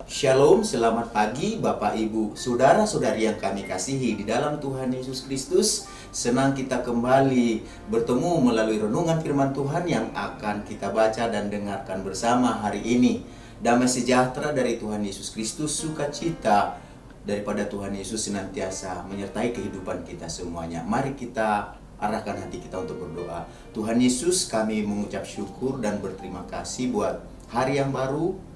Shalom, selamat pagi Bapak Ibu, Saudara-saudari yang kami kasihi di dalam Tuhan Yesus Kristus. Senang kita kembali bertemu melalui renungan firman Tuhan yang akan kita baca dan dengarkan bersama hari ini. Damai sejahtera dari Tuhan Yesus Kristus, sukacita daripada Tuhan Yesus senantiasa menyertai kehidupan kita semuanya. Mari kita arahkan hati kita untuk berdoa. Tuhan Yesus, kami mengucap syukur dan berterima kasih buat hari yang baru,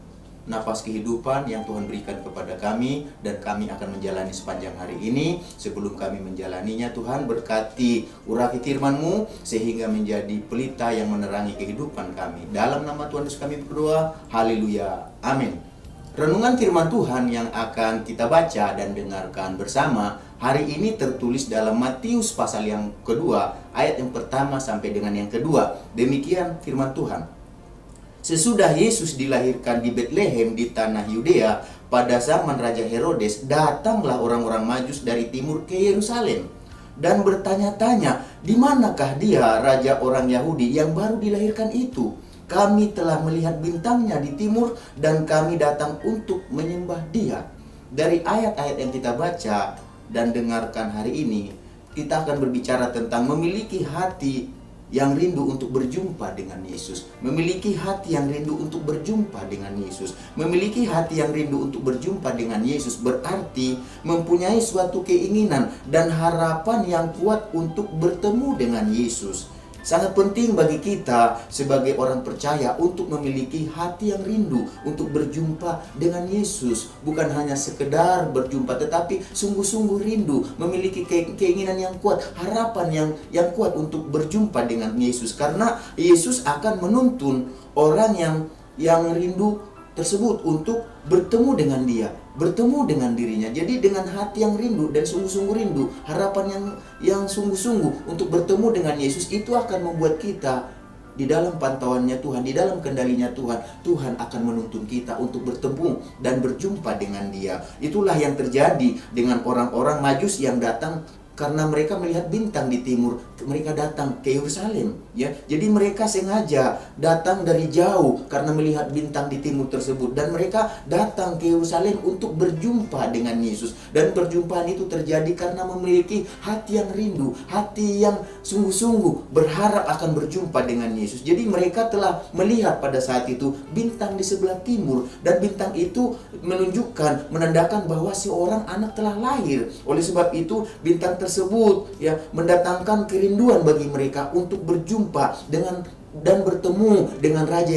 napas kehidupan yang Tuhan berikan kepada kami, dan kami akan menjalani sepanjang hari ini. Sebelum kami menjalaninya, Tuhan berkati urapi firman-Mu sehingga menjadi pelita yang menerangi kehidupan kami. Dalam nama Tuhan Yesus kami berdoa, haleluya, amin. Renungan firman Tuhan yang akan kita baca dan dengarkan bersama hari ini tertulis dalam Matius pasal yang kedua, ayat yang pertama sampai dengan yang kedua. Demikian firman Tuhan. Sesudah Yesus dilahirkan di Betlehem di tanah Yudea, pada zaman Raja Herodes, datanglah orang-orang Majus dari timur ke Yerusalem dan bertanya-tanya, di manakah dia, raja orang Yahudi yang baru dilahirkan itu? Kami telah melihat bintangnya di timur dan kami datang untuk menyembah dia. Dari ayat-ayat yang kita baca dan dengarkan hari ini, kita akan berbicara tentang memiliki hati yang rindu untuk berjumpa dengan Yesus. Memiliki hati yang rindu untuk berjumpa dengan Yesus. Memiliki hati yang rindu untuk berjumpa dengan Yesus berarti mempunyai suatu keinginan dan harapan yang kuat untuk bertemu dengan Yesus. Sangat penting bagi kita sebagai orang percaya untuk memiliki hati yang rindu untuk berjumpa dengan Yesus. Bukan hanya sekedar berjumpa, tetapi sungguh-sungguh rindu, memiliki keinginan yang kuat, harapan yang kuat untuk berjumpa dengan Yesus. Karena Yesus akan menuntun orang yang rindu tersebut untuk bertemu dengan dia, bertemu dengan dirinya. Jadi dengan hati yang rindu dan sungguh-sungguh rindu, harapan yang sungguh-sungguh untuk bertemu dengan Yesus, itu akan membuat kita di dalam pantauannya Tuhan, di dalam kendalinya Tuhan. Tuhan akan menuntun kita untuk bertemu dan berjumpa dengan dia. Itulah yang terjadi dengan orang-orang Majus yang datang karena mereka melihat bintang di timur. Mereka datang ke Yerusalem, ya. Jadi mereka sengaja datang dari jauh karena melihat bintang di timur tersebut, dan mereka datang ke Yerusalem untuk berjumpa dengan Yesus. Dan perjumpaan itu terjadi karena memiliki hati yang rindu, hati yang sungguh-sungguh berharap akan berjumpa dengan Yesus. Jadi mereka telah melihat pada saat itu bintang di sebelah timur, dan bintang itu menandakan bahwa seorang anak telah lahir. Oleh sebab itu bintang tersebut mendatangkan kerinduan bagi mereka untuk berjumpa dengan dan bertemu dengan raja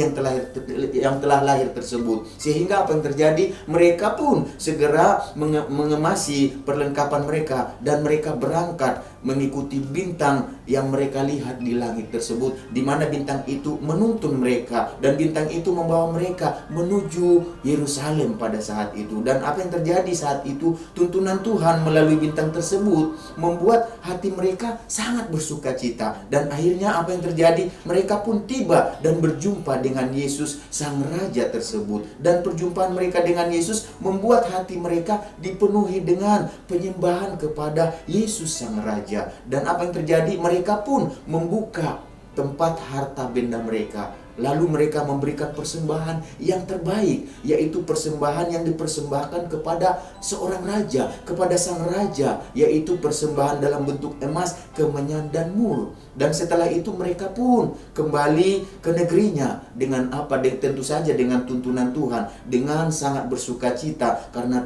yang telah lahir tersebut. Sehingga apa yang terjadi? Mereka pun segera mengemasi perlengkapan mereka dan mereka berangkat mengikuti bintang yang mereka lihat di langit tersebut, di mana bintang itu menuntun mereka, dan bintang itu membawa mereka menuju Yerusalem pada saat itu. Dan apa yang terjadi saat itu? Tuntunan Tuhan melalui bintang tersebut membuat hati mereka sangat bersukacita, dan akhirnya apa yang terjadi? Mereka pun tiba dan berjumpa dengan Yesus sang raja tersebut. Dan perjumpaan mereka dengan Yesus membuat hati mereka dipenuhi dengan penyembahan kepada Yesus sang raja. Dan apa yang terjadi? Mereka pun membuka tempat harta benda mereka. Lalu mereka memberikan persembahan yang terbaik, yaitu persembahan yang dipersembahkan kepada seorang raja, kepada sang raja, yaitu persembahan dalam bentuk emas, kemenyan, dan mur. Dan setelah itu mereka pun kembali ke negerinya dengan apa? Tentu saja dengan tuntunan Tuhan, dengan sangat bersukacita karena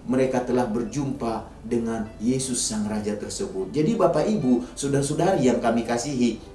mereka telah berjumpa dengan Yesus sang raja tersebut. Jadi Bapak Ibu, saudara-saudari yang kami kasihi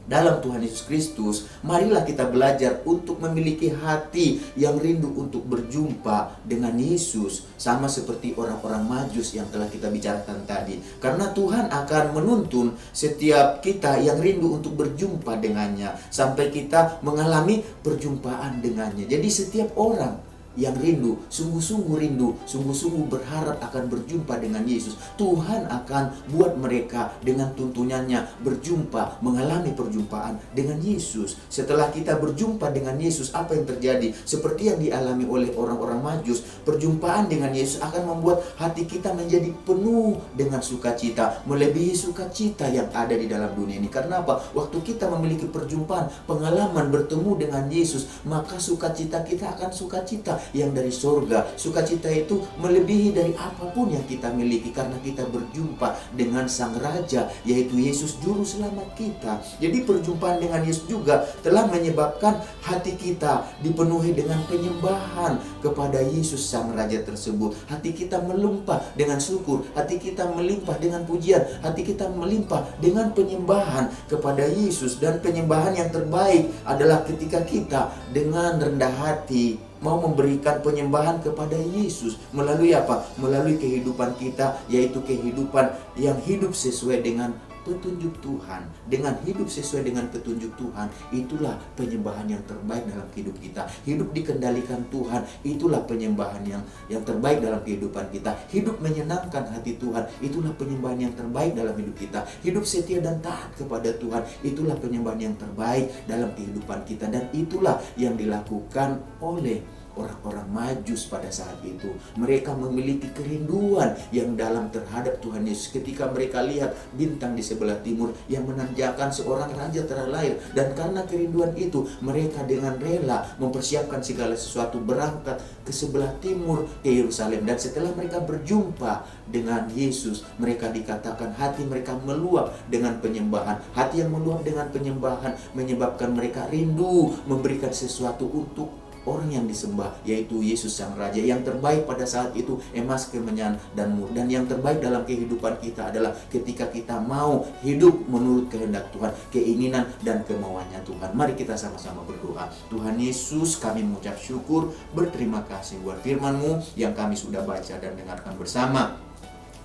dalam Tuhan Yesus Kristus, marilah kita belajar untuk memiliki hati yang rindu untuk berjumpa dengan Yesus, sama seperti orang-orang Majus yang telah kita bicarakan tadi. Karena Tuhan akan menuntun setiap kita yang rindu untuk berjumpa dengannya sampai kita mengalami perjumpaan dengannya. Jadi setiap orang yang rindu, sungguh-sungguh berharap akan berjumpa dengan Yesus, Tuhan akan buat mereka dengan tuntunannya berjumpa, mengalami perjumpaan dengan Yesus. Setelah kita berjumpa dengan Yesus, apa yang terjadi? Seperti yang dialami oleh orang-orang Majus, perjumpaan dengan Yesus akan membuat hati kita menjadi penuh dengan sukacita, melebihi sukacita yang ada di dalam dunia ini. Karena apa? Waktu kita memiliki perjumpaan, pengalaman bertemu dengan Yesus, maka sukacita kita akan sukacita, sukacita yang dari sorga. Sukacita itu melebihi dari apapun yang kita miliki karena kita berjumpa dengan Sang Raja, yaitu Yesus Juru Selamat kita. Jadi perjumpaan dengan Yesus juga telah menyebabkan hati kita dipenuhi dengan penyembahan kepada Yesus Sang Raja tersebut. Hati kita melimpah dengan syukur, hati kita melimpah dengan pujian, hati kita melimpah dengan penyembahan kepada Yesus. Dan penyembahan yang terbaik adalah ketika kita dengan rendah hati mau memberikan penyembahan kepada Yesus. Melalui apa? Melalui kehidupan kita, yaitu kehidupan yang hidup sesuai dengan petunjuk Tuhan. Dengan hidup sesuai dengan petunjuk Tuhan, itulah penyembahan yang terbaik dalam hidup kita. Hidup dikendalikan Tuhan, itulah penyembahan yang terbaik dalam kehidupan kita. Hidup menyenangkan hati Tuhan, itulah penyembahan yang terbaik dalam hidup kita. Hidup setia dan taat kepada Tuhan, itulah penyembahan yang terbaik dalam kehidupan kita. Dan itulah yang dilakukan oleh orang-orang Majus pada saat itu. Mereka memiliki kerinduan yang dalam terhadap Tuhan Yesus. Ketika mereka lihat bintang di sebelah timur yang menandakan seorang raja telah lahir, dan karena kerinduan itu mereka dengan rela mempersiapkan segala sesuatu, berangkat ke sebelah timur ke Yerusalem. Dan setelah mereka berjumpa dengan Yesus, mereka dikatakan hati mereka meluap dengan penyembahan. Hati yang meluap dengan penyembahan menyebabkan mereka rindu memberikan sesuatu untuk orang yang disembah, yaitu Yesus Sang Raja. Yang terbaik pada saat itu emas, kemenyan, dan mur. Dan yang terbaik dalam kehidupan kita adalah ketika kita mau hidup menurut kehendak Tuhan, keinginan dan kemauannya Tuhan. Mari kita sama-sama berdoa. Tuhan Yesus, kami mengucap syukur, berterima kasih buat firman-Mu yang kami sudah baca dan dengarkan bersama.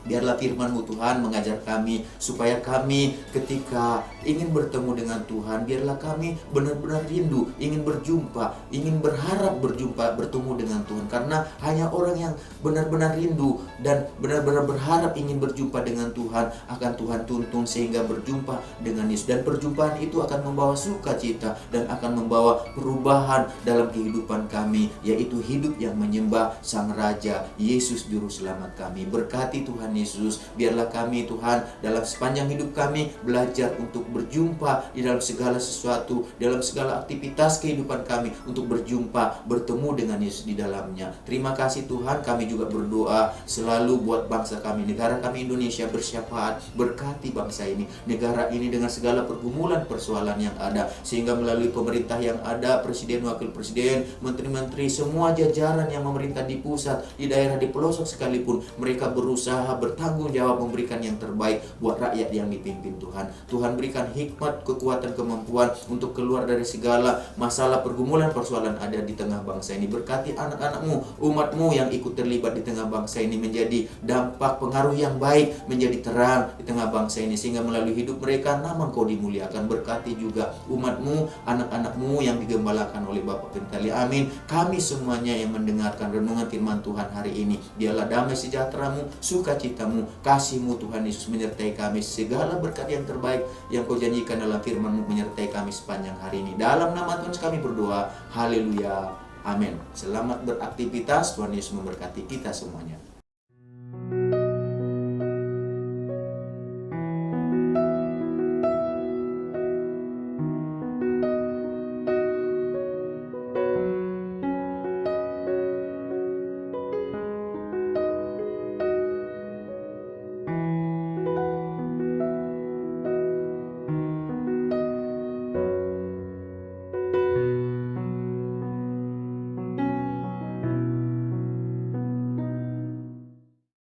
Biarlah firman-Mu Tuhan mengajar kami, supaya kami ketika ingin bertemu dengan Tuhan, biarlah kami benar-benar rindu, ingin berjumpa, ingin berharap bertemu dengan Tuhan. Karena hanya orang yang benar-benar rindu dan benar-benar berharap ingin berjumpa dengan Tuhan, akan Tuhan tuntun sehingga berjumpa dengan Yesus. Dan perjumpaan itu akan membawa sukacita dan akan membawa perubahan dalam kehidupan kami, yaitu hidup yang menyembah Sang Raja, Yesus Juru Selamat kami. Berkati Tuhan Yesus, biarlah kami Tuhan dalam sepanjang hidup kami belajar untuk berjumpa di dalam segala sesuatu, dalam segala aktivitas kehidupan kami, untuk berjumpa, bertemu dengan Yesus di dalamnya. Terima kasih Tuhan, kami juga berdoa selalu buat bangsa kami, negara kami Indonesia. Bersyafaat, berkati bangsa ini, negara ini dengan segala pergumulan persoalan yang ada, sehingga melalui pemerintah yang ada, presiden, wakil presiden, menteri-menteri, semua jajaran yang memerintah di pusat, di daerah, di pelosok sekalipun, mereka berusaha bertanggung jawab memberikan yang terbaik buat rakyat yang dipimpin Tuhan. Tuhan berikan hikmat, kekuatan, kemampuan untuk keluar dari segala masalah, pergumulan, persoalan ada di tengah bangsa ini. Berkati anak-anak-Mu, umat-Mu yang ikut terlibat di tengah bangsa ini, menjadi dampak pengaruh yang baik, menjadi terang di tengah bangsa ini, sehingga melalui hidup mereka nama Engkau dimuliakan. Berkati juga umat-Mu, anak-anak-Mu yang digembalakan oleh Bapak Pentali. Amin. Kami semuanya yang mendengarkan renungan firman Tuhan hari ini, biarlah damai sejahtera-Mu, sukacita-Mu, kasih-Mu Tuhan Yesus menyertai kami. Segala berkat yang terbaik yang Kau janjikan dalam firman-Mu menyertai kami sepanjang hari ini. Dalam nama Tuhan kami berdoa. Haleluya. Amin. Selamat beraktivitas. Tuhan Yesus memberkati kita semuanya.